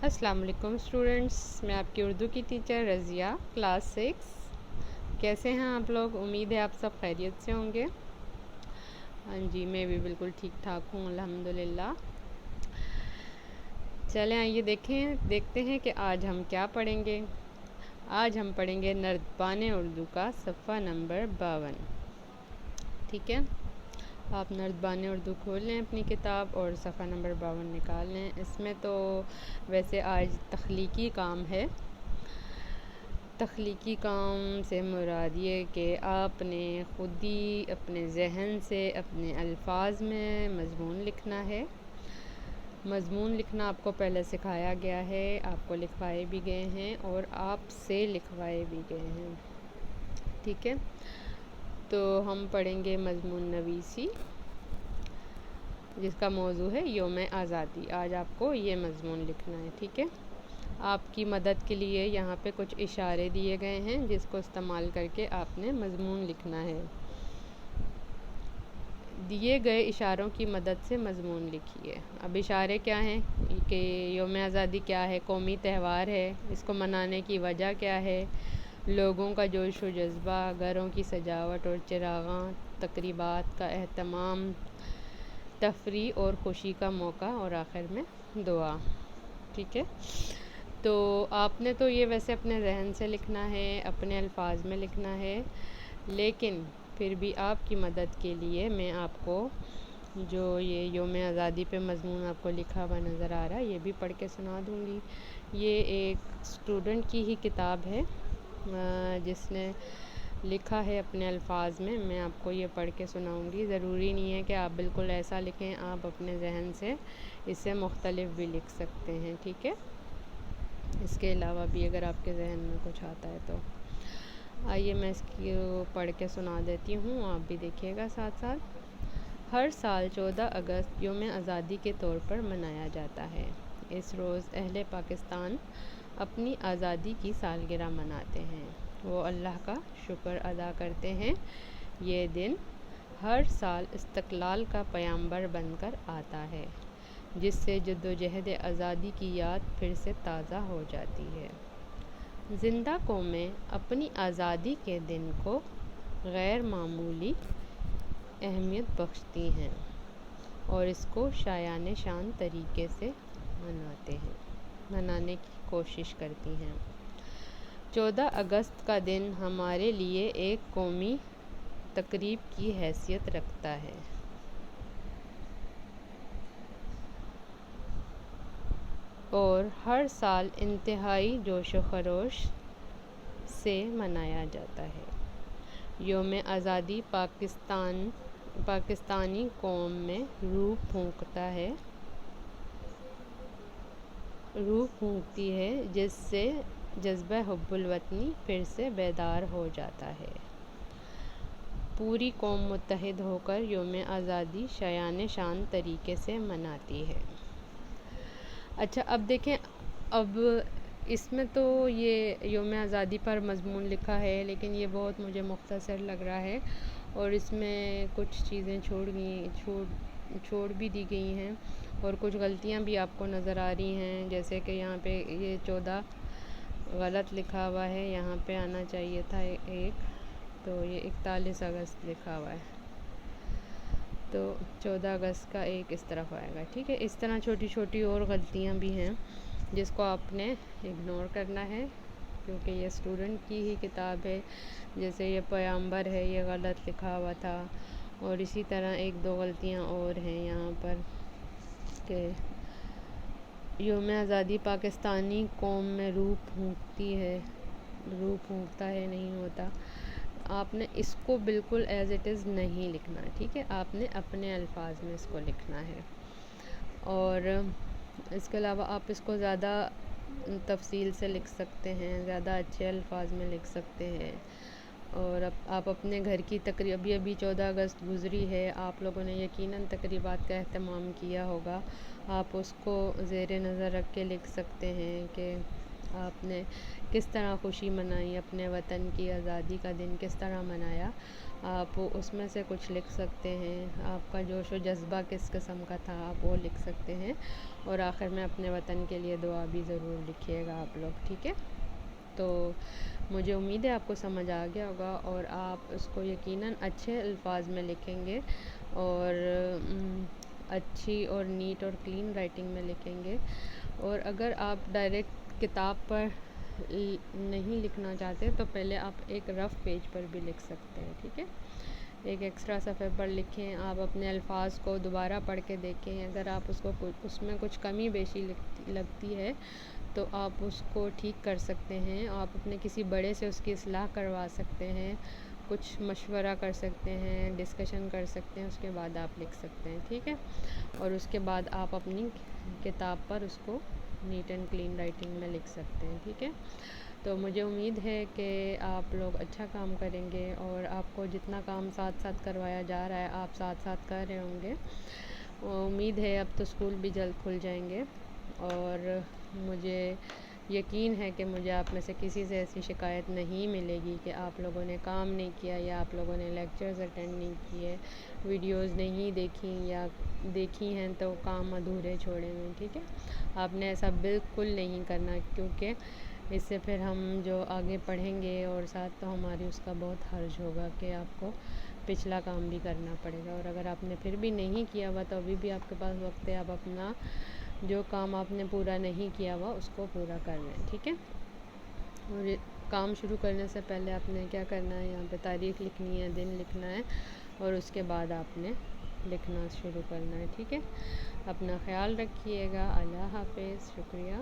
السلام علیکم اسٹوڈنٹس، میں آپ کی اردو کی ٹیچر رضیہ، کلاس 6۔ کیسے ہیں آپ لوگ؟ امید ہے آپ سب خیریت سے ہوں گے۔ ہاں جی، میں بھی بالکل ٹھیک ٹھاک ہوں الحمدللہ۔ چلیں آئیے دیکھتے ہیں کہ آج ہم کیا پڑھیں گے۔ آج ہم پڑھیں گے نردبان اردو کا صفحہ نمبر 52۔ ٹھیک ہے، آپ نردبان اردو کھول لیں اپنی کتاب اور صفحہ نمبر 52 نکال لیں۔ اس میں تو ویسے آج تخلیقی کام ہے۔ تخلیقی کام سے مراد یہ کہ آپ نے خود ہی اپنے ذہن سے اپنے الفاظ میں مضمون لکھنا ہے۔ مضمون لکھنا آپ کو پہلے سکھایا گیا ہے، آپ کو لکھوائے بھی گئے ہیں اور آپ سے لکھوائے بھی گئے ہیں۔ ٹھیک ہے، تو ہم پڑھیں گے مضمون نویسی، جس کا موضوع ہے یوم آزادی۔ آج آپ کو یہ مضمون لکھنا ہے۔ ٹھیک ہے، آپ کی مدد کے لیے یہاں پہ کچھ اشارے دیے گئے ہیں جس کو استعمال کر کے آپ نے مضمون لکھنا ہے۔ دیے گئے اشاروں کی مدد سے مضمون لکھیے۔ اب اشارے کیا ہیں کہ یوم آزادی کیا ہے؟ قومی تہوار ہے، اس کو منانے کی وجہ کیا ہے؟ لوگوں کا جوش و جذبہ، گھروں کی سجاوٹ اور چراغاں، تقریبات کا اہتمام، تفریح اور خوشی کا موقع اور آخر میں دعا۔ ٹھیک ہے، تو آپ نے تو یہ ویسے اپنے ذہن سے لکھنا ہے، اپنے الفاظ میں لکھنا ہے، لیکن پھر بھی آپ کی مدد کے لیے میں آپ کو جو یہ یوم آزادی پہ مضمون آپ کو لکھا ہوا نظر آ رہا ہے یہ بھی پڑھ کے سنا دوں گی۔ یہ ایک اسٹوڈنٹ کی ہی کتاب ہے جس نے لکھا ہے اپنے الفاظ میں۔ میں آپ کو یہ پڑھ کے سناؤں گی۔ ضروری نہیں ہے کہ آپ بالکل ایسا لکھیں، آپ اپنے ذہن سے اس سے مختلف بھی لکھ سکتے ہیں۔ ٹھیک ہے، اس کے علاوہ بھی اگر آپ کے ذہن میں کچھ آتا ہے تو آئیے میں اس کو پڑھ کے سنا دیتی ہوں، آپ بھی دیکھیے گا ساتھ ساتھ۔ ہر سال 14 اگست یوم آزادی کے طور پر منایا جاتا ہے۔ اس روز اہل پاکستان اپنی آزادی کی سالگرہ مناتے ہیں، وہ اللہ کا شکر ادا کرتے ہیں۔ یہ دن ہر سال استقلال کا پیامبر بن کر آتا ہے، جس سے جدوجہد آزادی کی یاد پھر سے تازہ ہو جاتی ہے۔ زندہ قومیں اپنی آزادی کے دن کو غیر معمولی اہمیت بخشتی ہیں اور اس کو شایان شان طریقے سے منانے کی کوشش کرتی ہیں۔ 14 اگست کا دن ہمارے لیے ایک قومی تقریب کی حیثیت رکھتا ہے۔ اور ہر سال انتہائی جوش و خروش سے منایا جاتا ہے۔ یوم آزادی پاکستانی قوم میں روح پھونکتی ہے، جس سے جذبہ حب الوطنی پھر سے بیدار ہو جاتا ہے۔ پوری قوم متحد ہو کر یوم آزادی شایان شان طریقے سے مناتی ہے۔ اچھا، اب دیکھیں، اب اس میں تو یہ یوم آزادی پر مضمون لکھا ہے، لیکن یہ بہت مجھے مختصر لگ رہا ہے اور اس میں کچھ چیزیں چھوڑ بھی دی گئی ہیں اور کچھ غلطیاں بھی آپ کو نظر آ رہی ہیں، جیسے کہ یہاں پہ یہ 14 غلط لکھا ہوا ہے، یہاں پہ آنا چاہیے تھا ایک، تو یہ 41 اگست لکھا ہوا ہے، تو 14 اگست کا ایک اس طرف آئے گا۔ ٹھیک ہے، اس طرح چھوٹی چھوٹی اور غلطیاں بھی ہیں جس کو آپ نے اگنور کرنا ہے، کیونکہ یہ اسٹوڈنٹ کی ہی کتاب ہے۔ جیسے یہ پیامبر ہے، یہ غلط لکھا ہوا تھا، اور اسی طرح ایک دو غلطیاں اور ہیں یہاں پر کہ یوم آزادی پاکستانی قوم میں روح پھونکتا ہے نہیں ہوتا۔ آپ نے اس کو بالکل ایز اٹ از نہیں لکھنا ہے۔ ٹھیک ہے، آپ نے اپنے الفاظ میں اس کو لکھنا ہے، اور اس کے علاوہ آپ اس کو زیادہ تفصیل سے لکھ سکتے ہیں، زیادہ اچھے الفاظ میں لکھ سکتے ہیں، اور آپ اپنے گھر کی تقریب ابھی 14 اگست گزری ہے، آپ لوگوں نے یقیناً تقریبات کا اہتمام کیا ہوگا، آپ اس کو زیر نظر رکھ کے لکھ سکتے ہیں کہ آپ نے کس طرح خوشی منائی، اپنے وطن کی آزادی کا دن کس طرح منایا، آپ اس میں سے کچھ لکھ سکتے ہیں۔ آپ کا جوش و جذبہ کس قسم کا تھا، آپ وہ لکھ سکتے ہیں۔ اور آخر میں اپنے وطن کے لیے دعا بھی ضرور لکھیے گا آپ لوگ، ٹھیک ہے؟ تو مجھے امید ہے آپ کو سمجھ آ گیا ہوگا، اور آپ اس کو یقیناً اچھے الفاظ میں لکھیں گے، اور اچھی اور نیٹ اور کلین رائٹنگ میں لکھیں گے۔ اور اگر آپ ڈائریکٹ کتاب پر نہیں لکھنا چاہتے تو پہلے آپ ایک رف پیج پر بھی لکھ سکتے ہیں، ٹھیک ہے؟ ایک ایکسٹرا صفحے پر لکھیں، آپ اپنے الفاظ کو دوبارہ پڑھ کے دیکھیں، اگر آپ اس میں کچھ کمی بیشی لگتی ہے تو آپ اس کو ٹھیک کر سکتے ہیں، آپ اپنے کسی بڑے سے اس کی اصلاح کروا سکتے ہیں، کچھ مشورہ کر سکتے ہیں، ڈسکشن کر سکتے ہیں، اس کے بعد آپ لکھ سکتے ہیں، ٹھیک ہے؟ اور اس کے بعد آپ اپنی کتاب پر اس کو نیٹ اینڈ کلین رائٹنگ میں لکھ سکتے ہیں، ٹھیک ہے؟ تو مجھے امید ہے کہ آپ لوگ اچھا کام کریں گے، اور آپ کو جتنا کام ساتھ ساتھ کروایا جا رہا ہے آپ ساتھ ساتھ کر رہے ہوں گے۔ امید ہے اب تو اسکول بھی جلد کھل جائیں گے، اور مجھے یقین ہے کہ مجھے آپ میں سے کسی سے ایسی شکایت نہیں ملے گی کہ آپ لوگوں نے کام نہیں کیا، یا آپ لوگوں نے لیکچرز اٹینڈ نہیں کیے، ویڈیوز نہیں دیکھیں، یا دیکھی ہیں تو کام ادھورے چھوڑے ہوئے، ٹھیک ہے؟ آپ نے ایسا بالکل نہیں کرنا، کیونکہ اس سے پھر ہم جو آگے پڑھیں گے اور ساتھ تو ہماری اس کا بہت حرج ہوگا کہ آپ کو پچھلا کام بھی کرنا پڑے گا۔ اور اگر آپ نے پھر بھی نہیں کیا ہوا تو ابھی بھی آپ کے پاس وقت ہے، آپ اپنا جو کام آپ نے پورا نہیں کیا ہوا اس کو پورا کر لیں، ٹھیک ہے؟ اور کام شروع کرنے سے پہلے آپ نے کیا کرنا ہے، یہاں پہ تاریخ لکھنی ہے، دن لکھنا ہے، اور اس کے بعد آپ نے لکھنا شروع کرنا ہے، ٹھیک ہے؟ اپنا خیال رکھیے گا، اللہ حافظ، شکریہ۔